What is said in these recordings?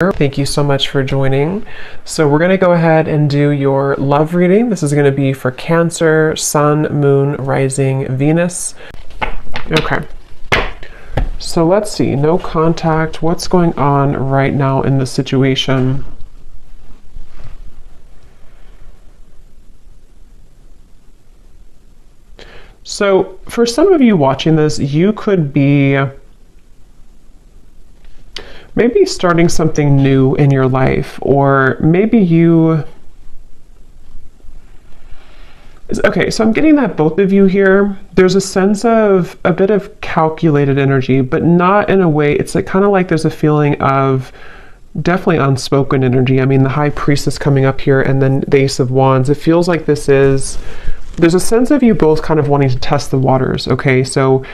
Thank you so much for joining. So we're going to go ahead and do your love reading. This is going to be for Cancer, Sun, Moon, Rising, Venus. Okay. So let's see. No contact. What's going on right now in the situation? So for some of you watching this, you could be maybe starting something new in your life, or maybe you... Okay, so I'm getting that both of you here, there's a sense of a bit of calculated energy, but not in a way, it's like kind of like there's a feeling of definitely unspoken energy. I mean, the High Priestess coming up here and then the Ace of Wands, it feels like there's a sense of you both kind of wanting to test the waters, okay? So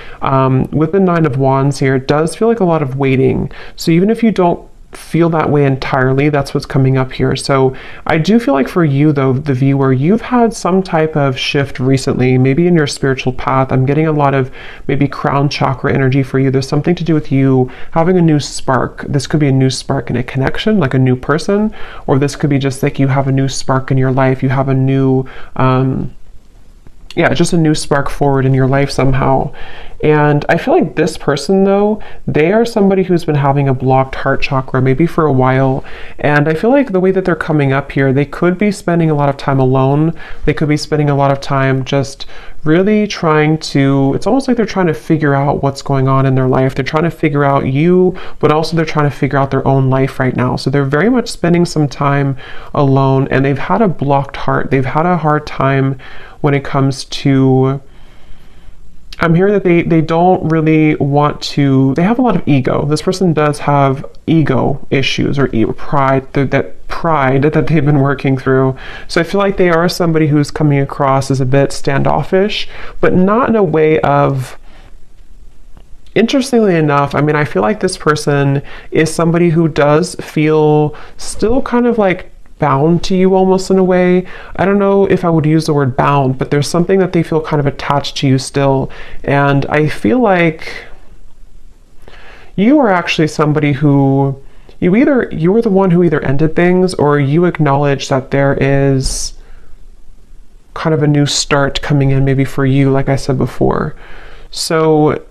with the Nine of Wands here, it does feel like a lot of waiting. So even if you don't feel that way entirely, that's what's coming up here. So I do feel like for you, though, the viewer, you've had some type of shift recently, maybe in your spiritual path. I'm getting a lot of maybe crown chakra energy for you. There's something to do with you having a new spark. This could be a new spark in a connection, like a new person, or this could be just like you have a new spark in your life. You have a new... just a new spark forward in your life somehow. And I feel like this person, though, they are somebody who's been having a blocked heart chakra maybe for a while. And I feel like the way that they're coming up here, they could be spending a lot of time alone. They could be spending a lot of time just really trying to, it's almost like they're trying to figure out what's going on in their life. They're trying to figure out you, but also they're trying to figure out their own life right now. So they're very much spending some time alone, and they've had a blocked heart. They've had a hard time when it comes to, I'm hearing that they don't really want to, they have a lot of ego. This person does have ego issues or pride, that pride that they've been working through. So I feel like they are somebody who's coming across as a bit standoffish, but not in a way of, interestingly enough, I mean, I feel like this person is somebody who does feel still kind of like bound to you almost in a way. I don't know if I would use the word bound, but there's something that they feel kind of attached to you still. And I feel like you are actually somebody who you were the one who either ended things, or you acknowledge that there is kind of a new start coming in maybe for you, like I said before. So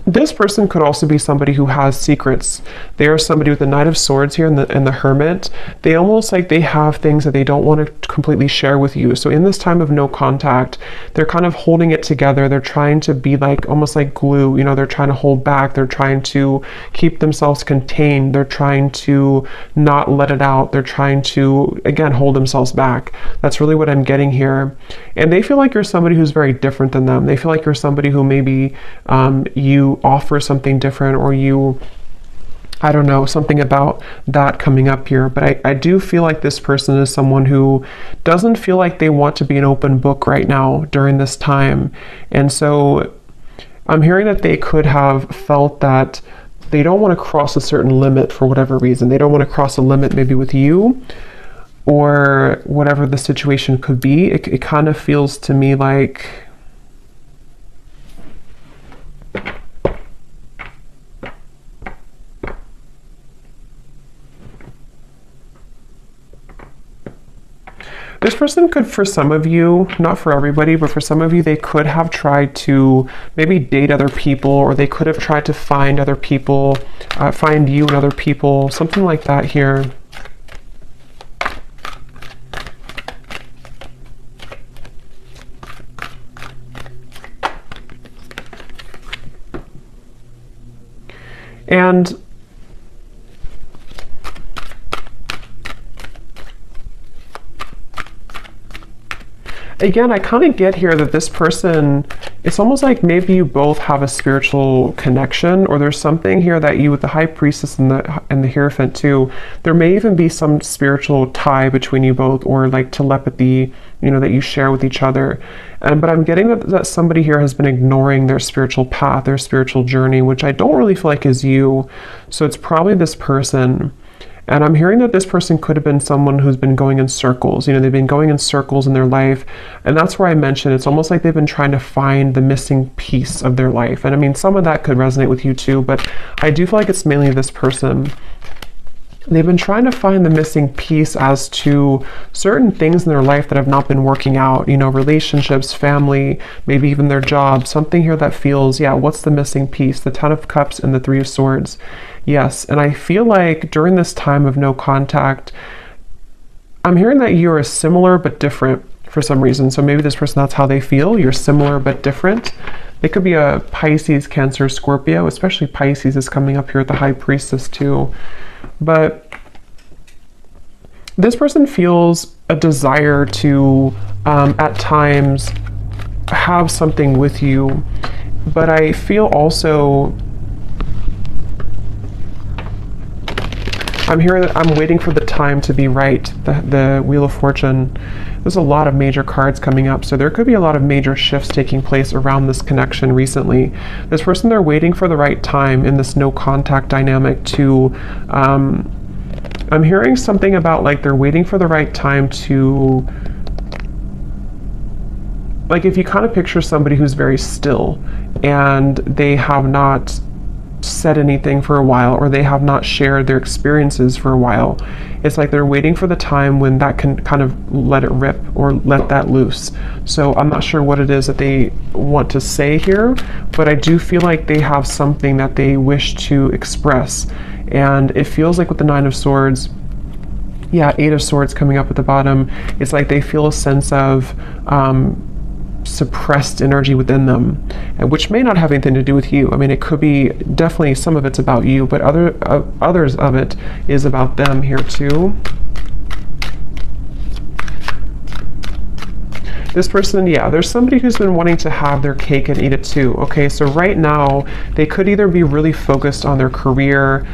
this person could also be somebody who has secrets. They are somebody with the Knight of Swords here and the Hermit. They almost like they have things that they don't want to completely share with you. So in this time of no contact, they're kind of holding it together. They're trying to be like almost like glue. You know, they're trying to hold back. They're trying to keep themselves contained. They're trying to not let it out. They're trying to, again, hold themselves back. That's really what I'm getting here. And they feel like you're somebody who's very different than them. They feel like you're somebody who maybe you offer something different, or you, I don't know, something about that coming up here. But I do feel like this person is someone who doesn't feel like they want to be an open book right now during this time. And so I'm hearing that they could have felt that they don't want to cross a certain limit for whatever reason. They don't want to cross a limit maybe with you, or whatever the situation could be. It kind of feels to me like this person could, for some of you, not for everybody, but for some of you, they could have tried to maybe date other people, or they could have tried to find other people, find you and other people, something like that here. And again, I kind of get here that this person, it's almost like maybe you both have a spiritual connection, or there's something here that you, with the High Priestess and the Hierophant too, there may even be some spiritual tie between you both, or like telepathy, you know, that you share with each other. But I'm getting that somebody here has been ignoring their spiritual path, their spiritual journey, which I don't really feel like is you. So it's probably this person. And I'm hearing that this person could have been someone who's been going in circles. You know, they've been going in circles in their life. And that's where I mentioned it's almost like they've been trying to find the missing piece of their life. And I mean, some of that could resonate with you too, but I do feel like it's mainly this person. They've been trying to find the missing piece as to certain things in their life that have not been working out, you know, relationships, family, maybe even their job, something here that feels, yeah, what's the missing piece? The Ten of Cups and the Three of Swords. Yes, and I feel like during this time of no contact, I'm hearing that you are similar but different for some reason. So maybe this person, that's how they feel. You're similar but different. It could be a Pisces, Cancer, Scorpio, especially Pisces is coming up here with the High Priestess too. But this person feels a desire to, at times, have something with you. But I feel also, I'm hearing that I'm waiting for the time to be right. The Wheel of Fortune. There's a lot of major cards coming up. So there could be a lot of major shifts taking place around this connection recently. This person, they're waiting for the right time in this no contact dynamic to, I'm hearing something about like they're waiting for the right time to, like if you kind of picture somebody who's very still and they have not said anything for a while, or they have not shared their experiences for a while. It's like they're waiting for the time when that can kind of let it rip or let that loose. So I'm not sure what it is that they want to say here, but I do feel like they have something that they wish to express. And it feels like with the Nine of Swords, yeah, Eight of Swords coming up at the bottom, it's like they feel a sense of suppressed energy within them, which may not have anything to do with you. I mean, it could be, definitely some of it's about you, but others of it is about them here too. This person, yeah, there's somebody who's been wanting to have their cake and eat it too. Okay, so right now they could either be really focused on their career,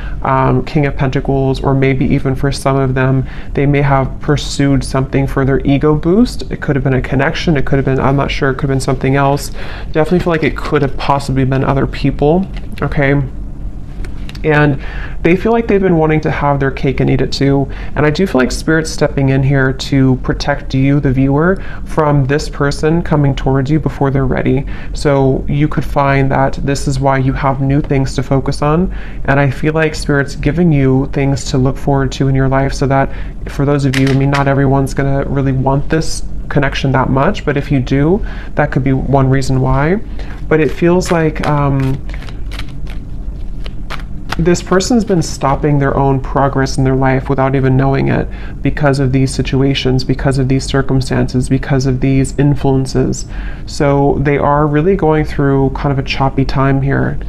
King of Pentacles, or maybe even for some of them, they may have pursued something for their ego boost. It could have been a connection. It could have been, I'm not sure, it could have been something else. Definitely feel like it could have possibly been other people. Okay. And they feel like they've been wanting to have their cake and eat it too. And I do feel like Spirit's stepping in here to protect you, the viewer, from this person coming towards you before they're ready. So you could find that this is why you have new things to focus on. And I feel like Spirit's giving you things to look forward to in your life, so that for those of you, I mean, not everyone's gonna really want this connection that much, but if you do, that could be one reason why. But it feels like this person's been stopping their own progress in their life without even knowing it, because of these situations, because of these circumstances, because of these influences. So they are really going through kind of a choppy time here.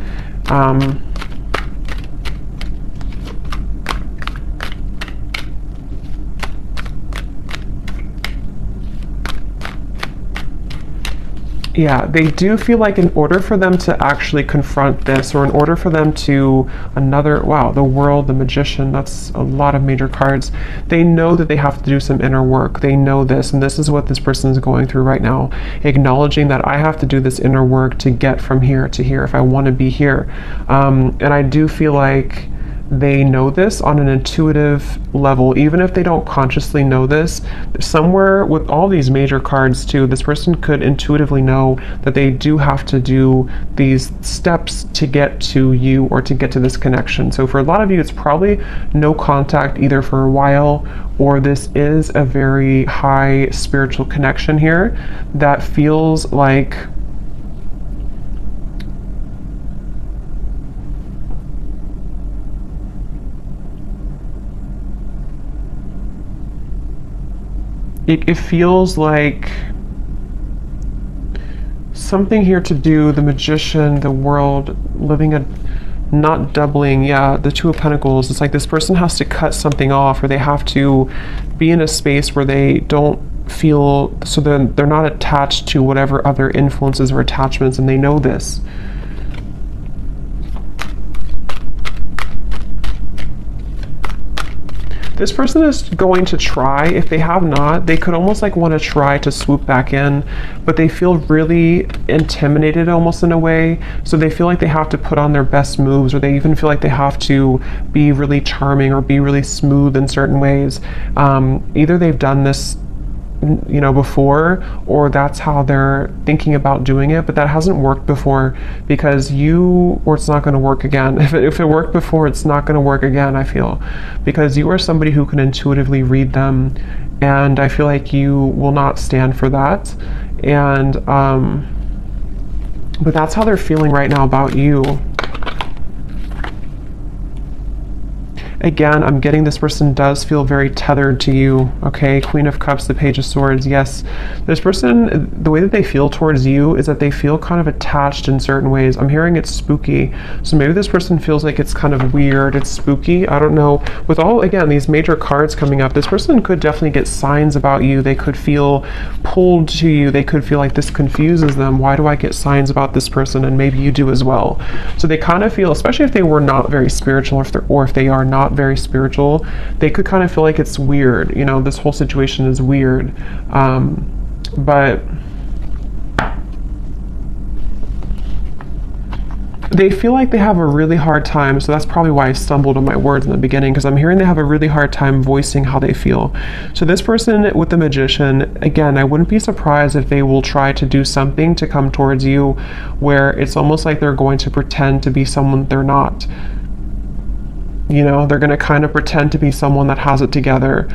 Yeah, they do feel like in order for them to actually confront this, or in order for them to wow, the World, the Magician, that's a lot of major cards. They know that they have to do some inner work. They know this, and this is what this person is going through right now, acknowledging that I have to do this inner work to get from here to here if I want to be here. And I do feel like they know this on an intuitive level, even if they don't consciously know this. Somewhere with all these major cards too, this person could intuitively know that they do have to do these steps to get to you, or to get to this connection. So for a lot of you, it's probably no contact either for a while, or this is a very high spiritual connection here that feels like it feels like something here to do, the Magician, the World, living a, not doubling, yeah, the Two of Pentacles. It's like this person has to cut something off, or they have to be in a space where they don't feel, so they're not attached to whatever other influences or attachments, and they know this. This person is going to try. If they have not, they could almost like want to try to swoop back in, but they feel really intimidated almost in a way. So they feel like they have to put on their best moves, or they even feel like they have to be really charming or be really smooth in certain ways. Either they've done this before, or that's how they're thinking about doing it, but that hasn't worked before because it's not going to work again. If it worked before, it's not going to work again, I feel, because you are somebody who can intuitively read them, and I feel like you will not stand for that. And but that's how they're feeling right now about you. Again, I'm getting this person does feel very tethered to you, okay? Queen of Cups, the Page of Swords, yes. This person, the way that they feel towards you is that they feel kind of attached in certain ways. I'm hearing it's spooky. So maybe this person feels like it's kind of weird, it's spooky, I don't know. With all, again, these major cards coming up, this person could definitely get signs about you. They could feel pulled to you. They could feel like this confuses them. Why do I get signs about this person? And maybe you do as well. So they kind of feel, especially if they were not very spiritual, or if they are not very spiritual, they could kind of feel like it's weird. This whole situation is weird. But they feel like they have a really hard time, so that's probably why I stumbled on my words in the beginning, because I'm hearing they have a really hard time voicing how they feel. So this person with the Magician, again, I wouldn't be surprised if they will try to do something to come towards you where it's almost like they're going to pretend to be someone they're not. They're going to kind of pretend to be someone that has it together,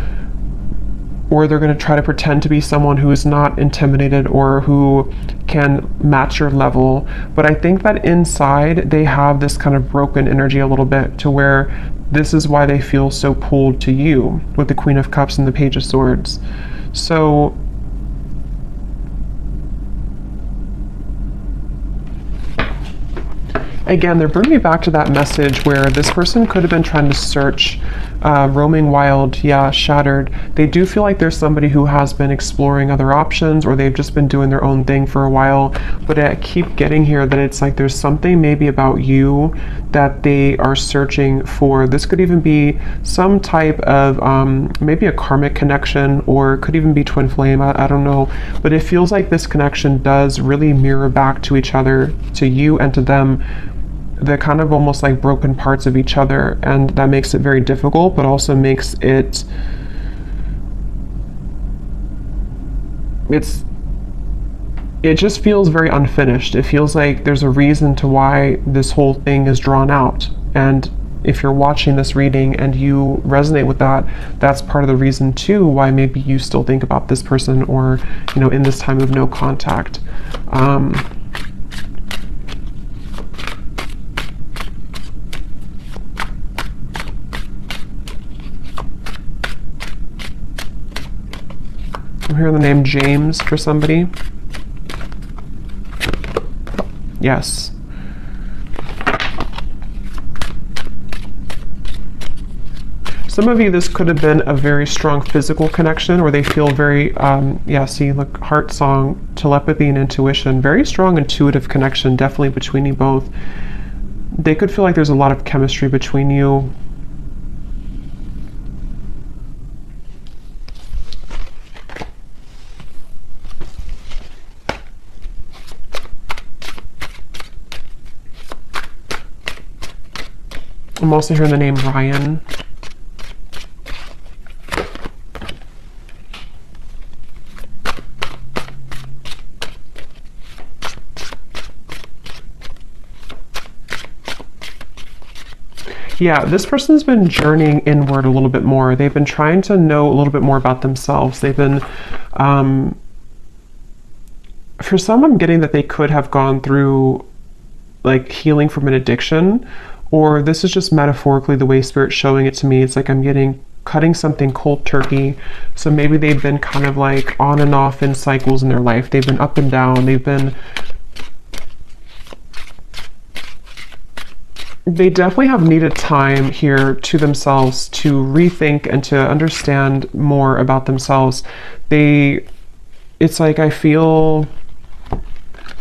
or they're going to try to pretend to be someone who is not intimidated or who can match your level. But I think that inside they have this kind of broken energy a little bit, to where this is why they feel so pulled to you with the Queen of Cups and the Page of Swords. So again, they're bringing me back to that message where this person could have been trying to search, roaming wild, yeah, shattered. They do feel like there's somebody who has been exploring other options, or they've just been doing their own thing for a while. But I keep getting here that it's like there's something maybe about you that they are searching for. This could even be some type of maybe a karmic connection, or could even be twin flame, I don't know. But it feels like this connection does really mirror back to each other, to you and to them, the kind of almost like broken parts of each other, and that makes it very difficult, but also makes it just feels very unfinished. It feels like there's a reason to why this whole thing is drawn out, and if you're watching this reading and you resonate with that, that's part of the reason too why maybe you still think about this person, or in this time of no contact. I'm hearing the name James for somebody. Yes. Some of you, this could have been a very strong physical connection, or they feel very, see, look, heart song, telepathy and intuition, very strong intuitive connection, definitely between you both. They could feel like there's a lot of chemistry between you. I'm also hearing the name Ryan. Yeah, this person's been journeying inward a little bit more. They've been trying to know a little bit more about themselves. They've been, for some, I'm getting that they could have gone through like healing from an addiction, or this is just metaphorically the way Spirit's showing it to me. It's like I'm getting cutting something cold turkey. So maybe they've been kind of like on and off in cycles in their life. They've been up and down. They definitely have needed time here to themselves to rethink and to understand more about themselves. It's like I feel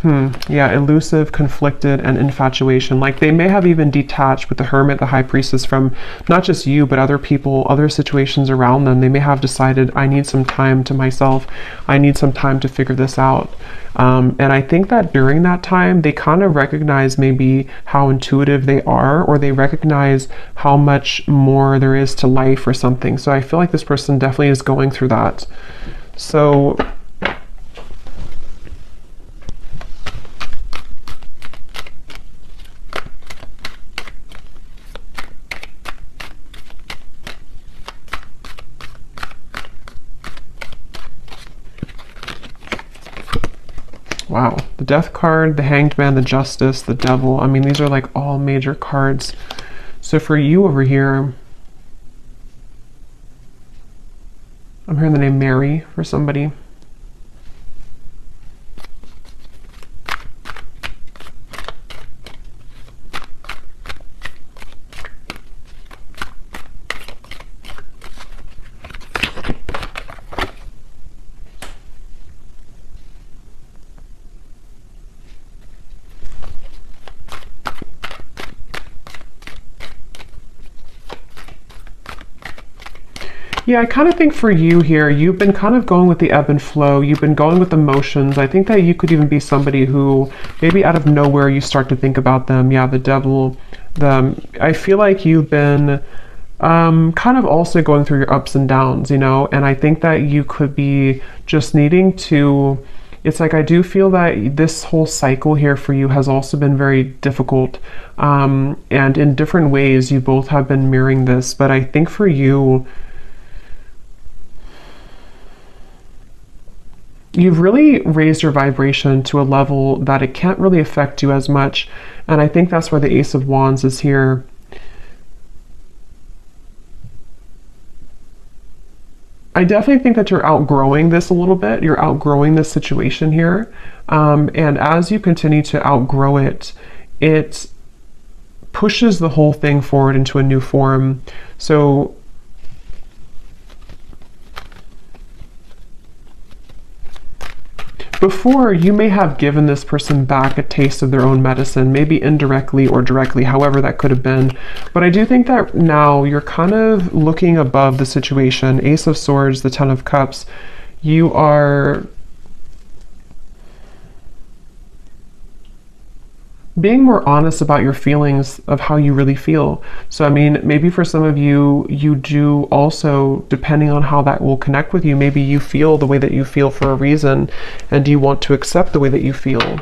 Yeah, elusive, conflicted, and infatuation. Like they may have even detached with the Hermit, the High Priestess, from not just you, but other people, other situations around them. They may have decided, I need some time to myself. I need some time to figure this out. And I think that during that time, they kind of recognize maybe how intuitive they are, or they recognize how much more there is to life or something. So I feel like this person definitely is going through that. So wow, the Death card, the Hanged Man, the Justice, the Devil. I mean, these are like all major cards. So for you over here, I'm hearing the name Mary for somebody. Yeah, I kind of think for you here, you've been kind of going with the ebb and flow. You've been going with emotions. I think that you could even be somebody who maybe out of nowhere you start to think about them. Yeah, the Devil. I feel like you've been kind of also going through your ups and downs, you know, and I think that you could be just needing to, it's like I do feel that this whole cycle here for you has also been very difficult, and in different ways you both have been mirroring this, but I think for you, you've really raised your vibration to a level that it can't really affect you as much. And I think that's why the Ace of Wands is here. I definitely think that you're outgrowing this a little bit. You're outgrowing this situation here. And as you continue to outgrow it, it pushes the whole thing forward into a new form. So before, you may have given this person back a taste of their own medicine, maybe indirectly or directly, however that could have been. But I do think that now you're kind of looking above the situation. Ace of Swords, the Ten of Cups, you are being more honest about your feelings of how you really feel. So, I mean, maybe for some of you, you do also, depending on how that will connect with you, maybe you feel the way that you feel for a reason, and you want to accept the way that you feel.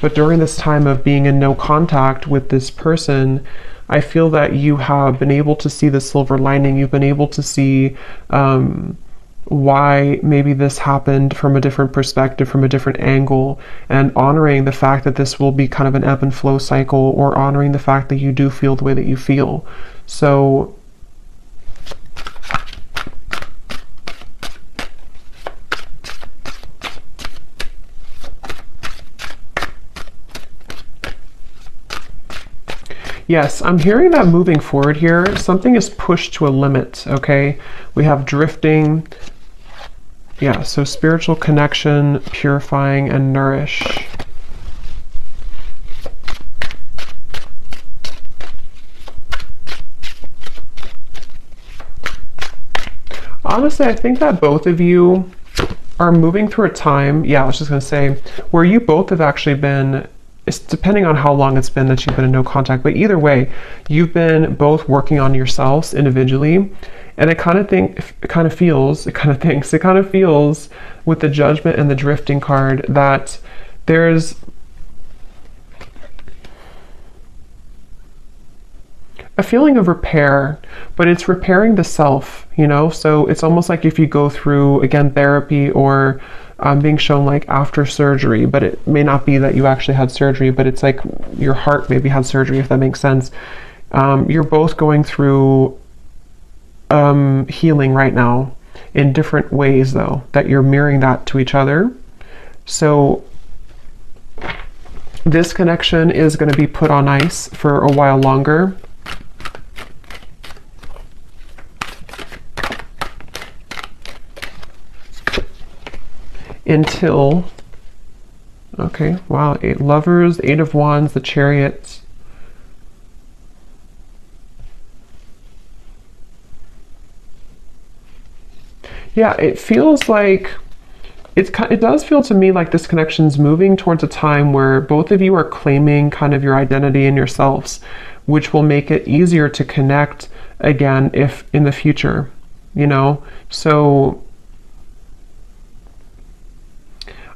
But during this time of being in no contact with this person, I feel that you have been able to see the silver lining. You've been able to see why maybe this happened from a different perspective, from a different angle, and honoring the fact that this will be kind of an ebb and flow cycle, or honoring the fact that you do feel the way that you feel. So yes, I'm hearing that moving forward here, something is pushed to a limit, okay? We have drifting. Yeah, so spiritual connection, purifying, and nourish. Honestly, I think that both of you are moving through a time, yeah, I was just going to say, where you both have actually been, it's depending on how long it's been that you've been in no contact, but either way, you've been both working on yourselves individually. And it kind of feels with the Judgment and the Drifting card that there's a feeling of repair, but it's repairing the self, you know? So it's almost like if you go through, again, therapy, or being shown like after surgery, but it may not be that you actually had surgery, but it's like your heart maybe had surgery, if that makes sense. You're both going through healing right now in different ways, though, that you're mirroring that to each other. So this connection is going to be put on ice for a while longer. Until Okay, wow, 8 lovers, 8 of wands, the chariot. Yeah, it feels like it does feel to me like this connection's moving towards a time where both of you are claiming kind of your identity and yourselves, which will make it easier to connect again if in the future, you know? So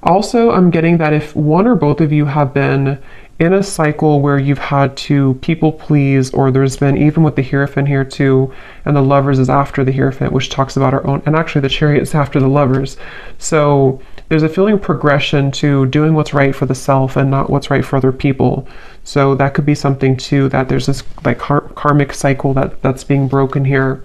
also I'm getting that if one or both of you have been in a cycle where you've had to people please, or there's been, even with the Hierophant here too, and the Lovers is after the Hierophant, which talks about our own, and actually the Chariot is after the Lovers. So there's a feeling of progression to doing what's right for the self and not what's right for other people. So that could be something too, that there's this like karmic cycle that's being broken here.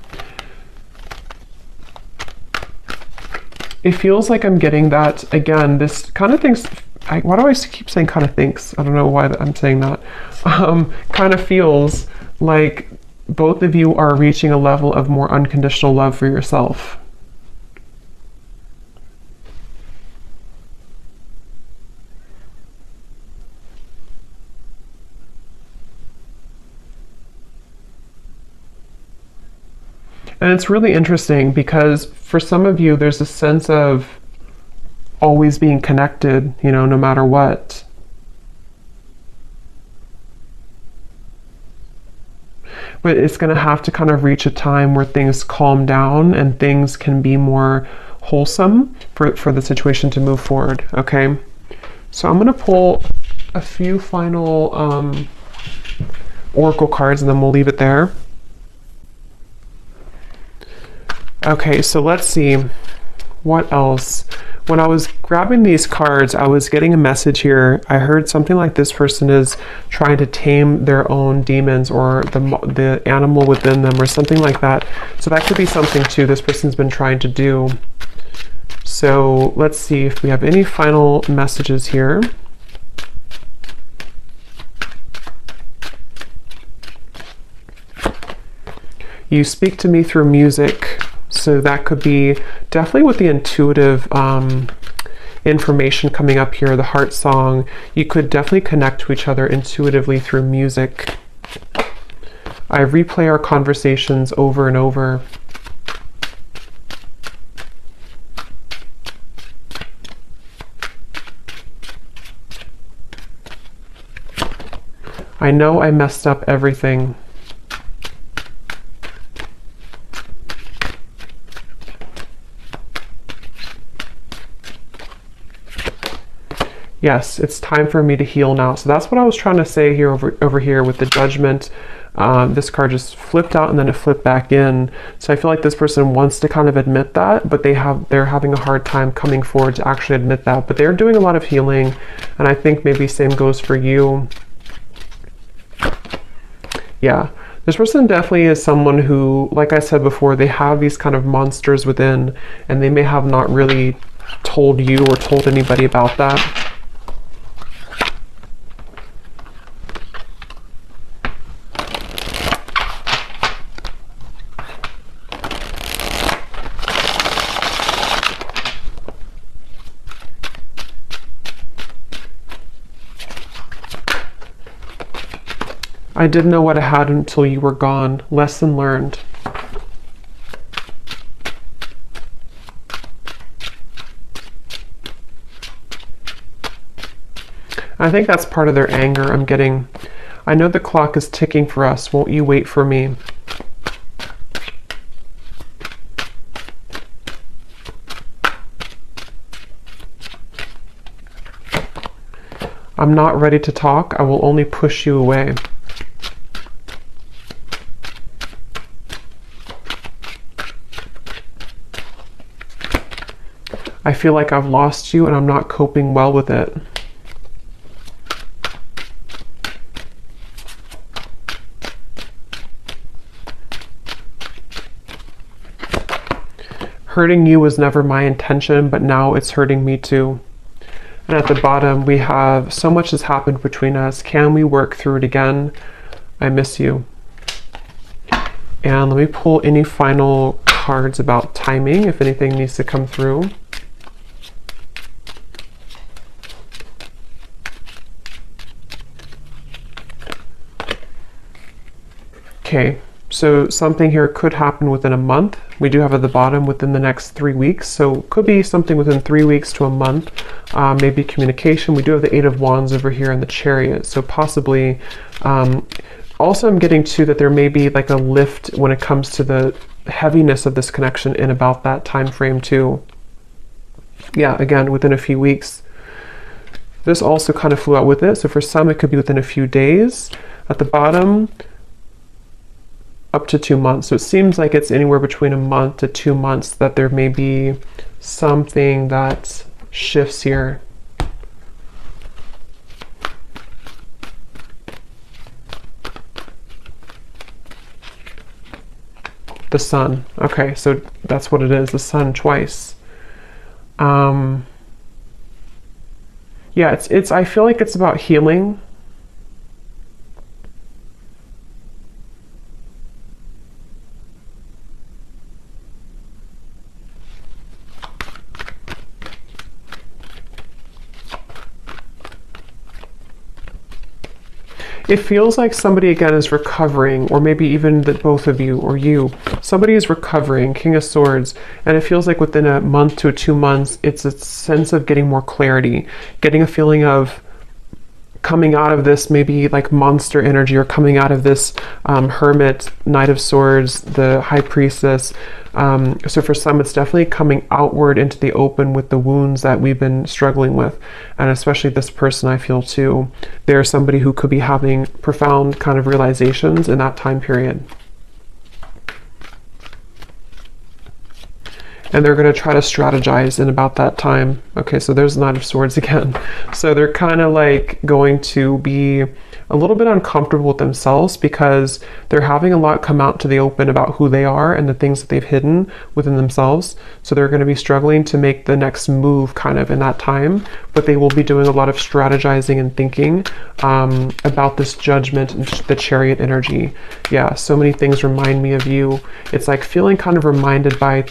It feels like I'm getting that, again, this kind of things, why do I keep saying kind of thinks? I don't know why I'm saying that. Kind of feels like both of you are reaching a level of more unconditional love for yourself. And it's really interesting because for some of you, there's a sense of always being connected, you know, no matter what. But it's going to have to kind of reach a time where things calm down and things can be more wholesome for the situation to move forward, okay? So I'm going to pull a few final oracle cards and then we'll leave it there. Okay, so let's see. What else? When I was grabbing these cards, I was getting a message here. I heard something like this person is trying to tame their own demons or the animal within them or something like that. So that could be something too this person's been trying to do. So let's see if we have any final messages here. You speak to me through music. So that could be definitely with the intuitive information coming up here, the heart song. You could definitely connect to each other intuitively through music. I replay our conversations over and over. I know I messed up everything. Yes, it's time for me to heal now. So that's what I was trying to say here over here with the Judgment. This card just flipped out and then it flipped back in. So I feel like this person wants to kind of admit that, but they're having a hard time coming forward to actually admit that. But they're doing a lot of healing, and I think maybe same goes for you. Yeah, this person definitely is someone who, like I said before, they have these kind of monsters within, and they may have not really told you or told anybody about that. I didn't know what I had until you were gone. Lesson learned. I think that's part of their anger. I'm getting, I know the clock is ticking for us. Won't you wait for me? I'm not ready to talk. I will only push you away. I feel like I've lost you and I'm not coping well with it. Hurting you was never my intention, but now it's hurting me too. And at the bottom, we have so much has happened between us. Can we work through it again? I miss you. And let me pull any final cards about timing, if anything needs to come through. Okay, so something here could happen within a month. We do have at the bottom within the next 3 weeks, so could be something within 3 weeks to a month. Maybe communication. We do have the Eight of Wands over here in the Chariot, so possibly. Also, I'm getting to that there may be like a lift when it comes to the heaviness of this connection in about that time frame too. Yeah, again, within a few weeks. This also kind of flew out with it, so for some it could be within a few days. At the bottom, up to 2 months. So it seems like it's anywhere between a month to 2 months that there may be something that shifts here. The Sun. Okay, so that's what it is, the Sun twice. Yeah, it's I feel like it's about healing. It feels like somebody again is recovering, or maybe even that both of you or you. Somebody is recovering, King of Swords, and it feels like within a month to 2 months, it's a sense of getting more clarity, getting a feeling of coming out of this maybe like monster energy, or coming out of this Hermit, Knight of Swords, the High Priestess. So for some, it's definitely coming outward into the open with the wounds that we've been struggling with. And especially this person, I feel too, they're somebody who could be having profound kind of realizations in that time period. And they're going to try to strategize in about that time. Okay, so there's Knight of Swords again. So they're kind of like going to be a little bit uncomfortable with themselves because they're having a lot come out to the open about who they are and the things that they've hidden within themselves. So they're going to be struggling to make the next move kind of in that time, but they will be doing a lot of strategizing and thinking about this Judgment and the Chariot energy. Yeah, so many things remind me of you. It's like feeling kind of reminded by